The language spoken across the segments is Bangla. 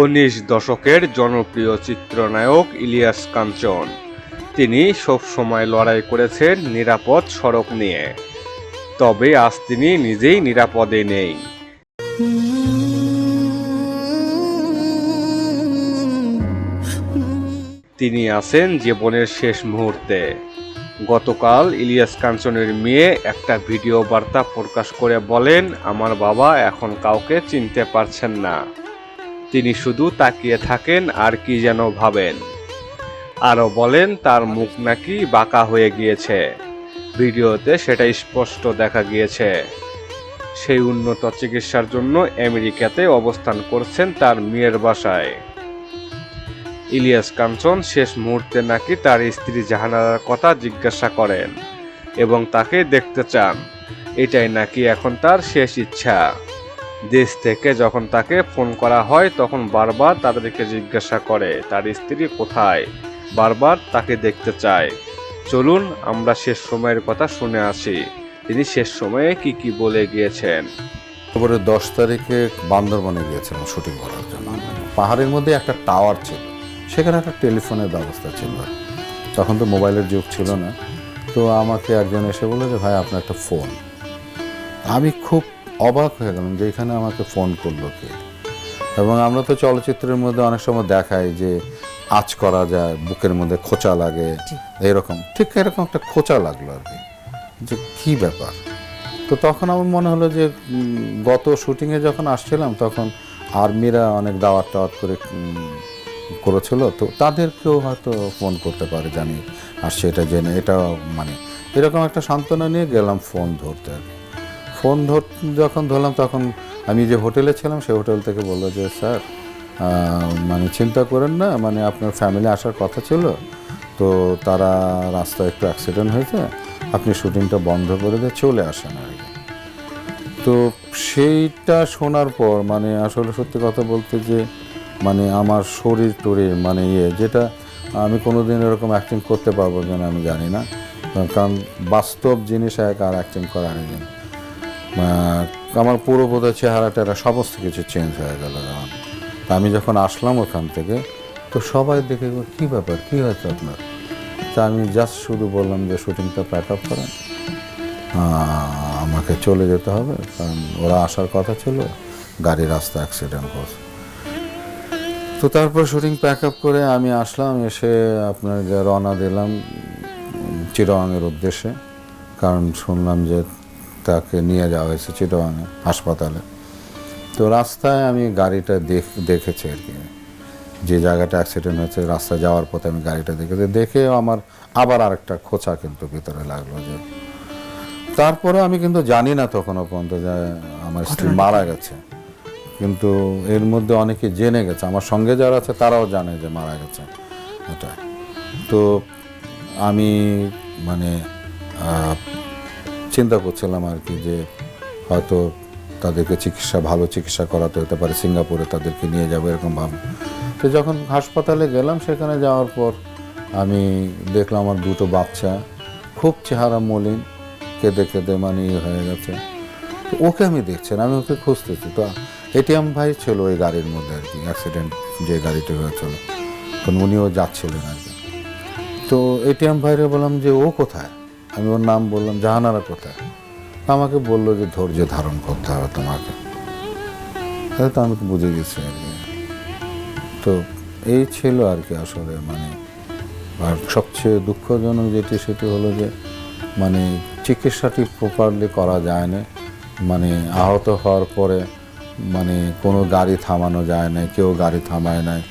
উনিশ দশকের জনপ্রিয় চিত্রনায়ক ইলিয়াস কাঞ্চন। তিনি সবসময় লড়াই করেছেন নিরাপদ সড়ক নিয়ে, তবে আজ তিনি নিজেই নিরাপদে নেই। তিনি আছেন জীবনের শেষ মুহূর্তে। গতকাল ইলিয়াস কাঞ্চনের মেয়ে একটা ভিডিও বার্তা প্রকাশ করে বলেন, আমার বাবা এখন কাউকে চিনতে পারছেন না। তিনি শুধু তাকিয়ে থাকেন আর কি যেন ভাবেন। আরও বলেন তার মুখ নাকি বাঁকা হয়ে গিয়েছে। ভিডিওতে সেটা স্পষ্ট দেখা গিয়েছে। সেই উন্নত চিকিৎসার জন্য আমেরিকাতে অবস্থান করছেন তার মেয়ের বাসায়। ইলিয়াস কাঞ্চন শেষ মুহূর্তে নাকি তার স্ত্রী জাহানারার কথা জিজ্ঞাসা করেন এবং তাকে দেখতে চান। এটাই নাকি এখন তার শেষ ইচ্ছা। দেশ থেকে যখন তাকে ফোন করা হয় তখন বারবার তাদেরকে জিজ্ঞাসা করে তার স্ত্রী কোথায়, বারবার তাকে দেখতে চায়। চলুন আমরা শেষ সময়ের কথা শুনে আসি, তিনি শেষ সময়ে কি বলে গিয়েছেন। তারপরে 10 তারিখে বান্দরবনে গিয়েছিলাম শুটিং করার জন্য। পাহাড়ের মধ্যে একটা টাওয়ার ছিল, সেখানে একটা টেলিফোনের ব্যবস্থা ছিল। তখন তো মোবাইলের যুগ ছিল না। তো আমাকে একজন এসে বলল যে ভাই আপনার একটা ফোন। আমি খুব অবাক হয়ে গেলাম যে এখানে আমাকে ফোন করলো কে। এবং আমরা তো চলচ্চিত্রের মধ্যে অনেক সময় দেখাই যে আঁচ করা যায়, বুকের মধ্যে খোঁচা লাগে, এরকম ঠিক এরকম একটা খোঁচা লাগলো আর কি, যে কী ব্যাপার। তো তখন আমার মনে হলো যে গত শুটিংয়ে যখন আসছিলাম তখন আর্মিরা অনেক দাওয়াত করে করেছিল, তো তাদেরকেও হয়তো ফোন করতে পারে জানি আসছে এটা জেনে। এটা মানে এরকম একটা সান্ত্বনা নিয়ে গেলাম ফোন ধরতে আর কি। ফোন যখন ধরলাম তখন আমি যে হোটেলে ছিলাম সেই হোটেল থেকে বললো যে স্যার মানে চিন্তা করেন না, মানে আপনার ফ্যামিলি আসার কথা ছিল, তো তারা রাস্তায় একটু অ্যাক্সিডেন্ট হয়েছে, আপনি শুটিংটা বন্ধ করে দিয়ে চলে আসেন আর কি। তো সেইটা শোনার পর মানে আসলে সত্যি কথা বলতে যে মানে আমার শরীর টরীর মানে যেটা আমি কোনোদিন এরকম অ্যাক্টিং করতে পারবো কিনা আমি জানি না, কারণ বাস্তব জিনিস এক আর অ্যাক্টিং করা আরেকজন। আমার পুরো বোধহয় চেহারাটা সমস্ত কিছু চেঞ্জ হয়ে গেল। আমি যখন আসলাম ওখান থেকে তো সবাই দেখে কী ব্যাপার, কী হয়েছে আপনার। তা আমি জাস্ট শুধু বললাম যে শুটিংটা প্যাক আপ করেন, আমাকে চলে যেতে হবে, কারণ ওরা আসার কথা ছিল, গাড়ি রাস্তা অ্যাক্সিডেন্ট করছে। তো তারপর শুটিং প্যাক আপ করে আমি আসলাম, এসে আপনার রওনা দিলাম চিটাগাংয়ের উদ্দেশ্যে, কারণ শুনলাম যে তাকে নিয়ে যাওয়া হয়েছে চিটাগাংয়ে হাসপাতালে। তো রাস্তায় আমি গাড়িটা দেখেছি আর কি, যে জায়গাটা অ্যাক্সিডেন্ট হয়েছে রাস্তায় যাওয়ার পথে আমি গাড়িটা দেখে আমার আবার আরেকটা খোঁচা কিন্তু ভিতরে লাগলো। যে তারপরে আমি কিন্তু জানি না তখনও পর্যন্ত যে আমার স্ত্রী মারা গেছে, কিন্তু এর মধ্যে অনেকে জেনে গেছে, আমার সঙ্গে যারা আছে তারাও জানে যে মারা গেছে এটা। তো আমি মানে চিন্তা করছিলাম আর কি যে হয়তো তাদেরকে ভালো চিকিৎসা করাতে হতে পারে, সিঙ্গাপুরে তাদেরকে নিয়ে যাবো এরকম ভাব। তো যখন হাসপাতালে গেলাম সেখানে যাওয়ার পর আমি দেখলাম আমার দুটো বাচ্চা খুব চেহারা মলিন, কেঁদে কেঁদে মানে হয়ে গেছে। তো ওকে আমি দেখছি না, আমি ওকে খুঁজতেছি। তো এটিএম ভাই ছিল ওই গাড়ির মধ্যে আর কি, অ্যাক্সিডেন্ট যে গাড়িটা হয়েছিল, কারণ উনিও যাচ্ছিলেন আর কি। তো এটিএম ভাইরে বললাম যে ও কোথায়, আমি ওর নাম বললাম, জাহানারা কোথায়। আমাকে বললো যে ধৈর্য ধারণ করতে হবে তোমাকে। তাহলে তো আমি তো বুঝে গেছি আর কি। তো এই ছিল আর কি আসলে মানে। আর সবচেয়ে দুঃখজনক যেটি সেটি হলো যে মানে চিকিৎসাটি প্রপারলি করা যায় না। মানে আহত হওয়ার পরে মানে কোনো গাড়ি থামানো যায় না, কেউ গাড়ি থামায় নাই।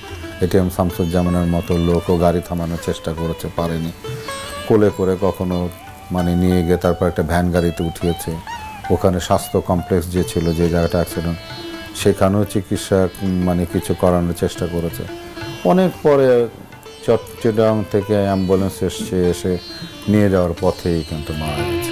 এটিএম শামসুজ্জামানের মতো লোকও গাড়ি থামানোর চেষ্টা করেছে, পারেনি। কোলে করে কখনো মানে নিয়ে গিয়ে তারপর একটা ভ্যান গাড়িতে উঠিয়েছে, ওখানে স্বাস্থ্য কমপ্লেক্স যে ছিল, যে জায়গাটা অ্যাক্সিডেন্ট, সেখানেও চিকিৎসা মানে কিছু করানোর চেষ্টা করেছে। অনেক পরে চিটাগাং থেকে অ্যাম্বুলেন্স এসে নিয়ে যাওয়ার পথেই কিন্তু মারা গেছে।